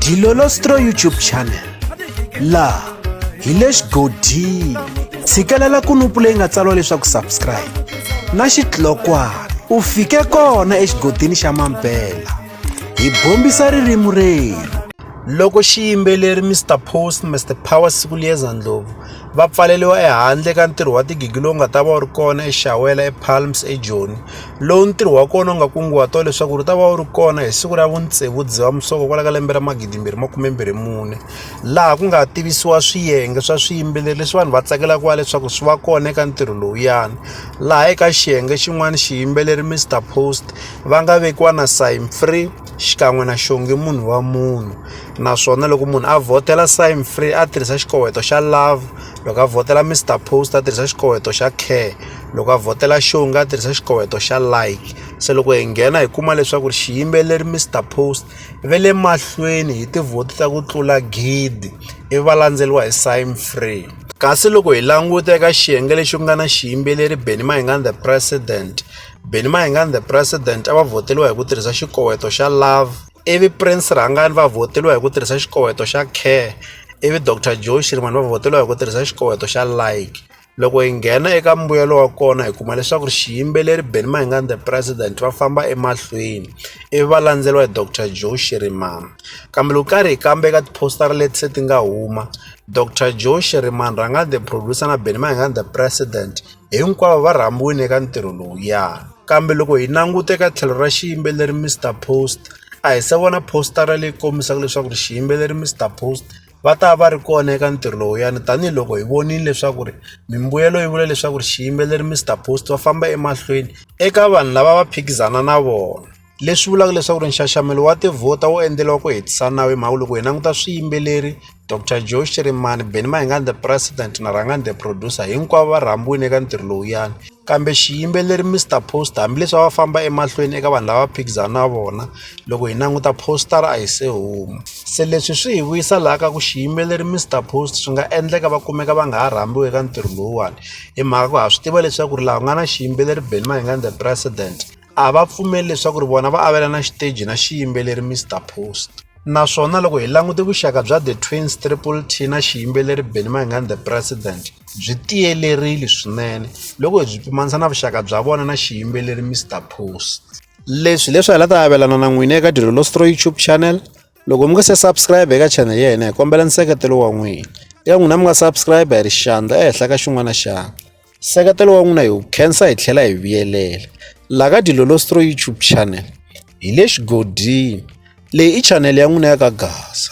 Dilolostro YouTube channel la hi le xigodini tshikelela kunupu leyi nga tsariwa leswaku subscribe na xitlokwana u fike kona exigodini xa mampela hi bombisa ririmi rero. Loko xiyimbeleri Mr Post Mr Power siku liyeza ndlovu va pfaleliwa ehandle ka ntirho wa tigigi lowu nga ta va wu ri kona eXawela ePalms eJoni, lowu ntirho wa kona wu nga kunguhatiwa leswaku ri ta va wu ri kona hi siku ra vu-9 Dzivamisoko kwala ka lembe ra 2024, laha ku nga tivisiwa swiyenge swa swiyimbeleri leswi vanhu va tsakelaka leswaku swi va kona eka ntirho lowuyani, laha eka xiyenge xin'wana xiyimbeleri Mr Post va nga vekiwa na swiri xikan'we na xonge munhu wa munhu. Naswona loko munhu a vhotela swiri a tirhisa xikoweto xa love, loko a vhotela Mr Post a tirhisa xikoweto xa care, loko a vhotela xonge a tirhisa xikoweto xa like. Se loko hi nghena hi kuma leswaku xiyimbeleri Mr Post ve le mahlweni hi tivhoti ta ku tlula 1,000 ivi va landzeliwa hi swiri. Kasi loko hi languta eka xiyenge lexi ku nga na xiyimbeleri Benny Mayengani the President a va vhoteliwa hi ku tirhisa xikoweto xa love, ivi Prince Rhangani va vhoteliwa hi ku tirhisa xikoweto xa care, ivi Dr Joe Shirimani va vhoteliwa hi ku tirhisa xikoweto xa like. Loko hi nghena eka mbuyelo wa kona hi kuma leswaku xiyimbeleri Benny Mayengani the President va famba emahlweni ivi va landzeliwa hi Dr Joe Shirimani. Kambe loko karhi hi kamba eka tipostara leti se ti nga huma, Dr Joe Shirimani, Rhangani the Producer na Benny Mayengani the President hinkwavo va rhambiwile eka ntirho lowuyani. Kambe loko hi languta eka tlhelo ra xiyimbeleri Mr Post a hi se vona postara leyi kombisaka leswaku xiyimbeleri Mr Post va ta va ri kona eka ntirho lowuyani, tanihiloko hi vonile leswaku mimbuyelo yi vula leswaku xiyimbeleri Mr Post va famba emahlweni eka vanhu lava va phikizana na vona. Leswi vulaka leswaku nxaxamelo wa tivhota wu endleriwa ku hetisa nawu hi mhaka loko hi languta swiyimbeleri Dr Joe Shirimani, Benny Mayengani the President na Rhangani the Producer hinkwavo va rhambiwile eka ntirho lowuyani. Kambe xiyimbeleri Mr Post hambileswi va famba emahlweni eka vanhu lava phikizana na vona, loko hi languta postara a hi se huma. Se leswi swi hi vuyisa laha ka ku xiyimbeleri Mr Post swi nga endleka va kumeka va nga ha rhambiwi eka ntirho lowuwani hi mhaka ku ha swi tiva leswaku laha ku nga na xiyimbeleri Benny Mayengani the President a va pfumeli leswaku vona va avelana xiteji na xiyimbeleri Mr Post. Naswona loko hi langute vuxaka bya The Twins Triple T na xiyimbeleri Benny Mayengani the President byi tiyelerile swinene loko hi byi pimanisa na vuxaka bya vona na xiyimbeleri Mr Post. Leswi hi la ta avelana na n'wina eka Dilolostro YouTube channel. Loko mi nga se subscribe eka channel ya hina hi kombela nseketelo wa n'wina. Eka n'wina mi nga subscribe hi ri xandla ehenhla ka xin'wana na xana. Nseketelo wa n'wina hi wu khensa hi tlhela hi vuyelela. Laha ka Dilolostro YouTube channel hi le xigodini, leyi i channel ya n'wina ya ka Gaza.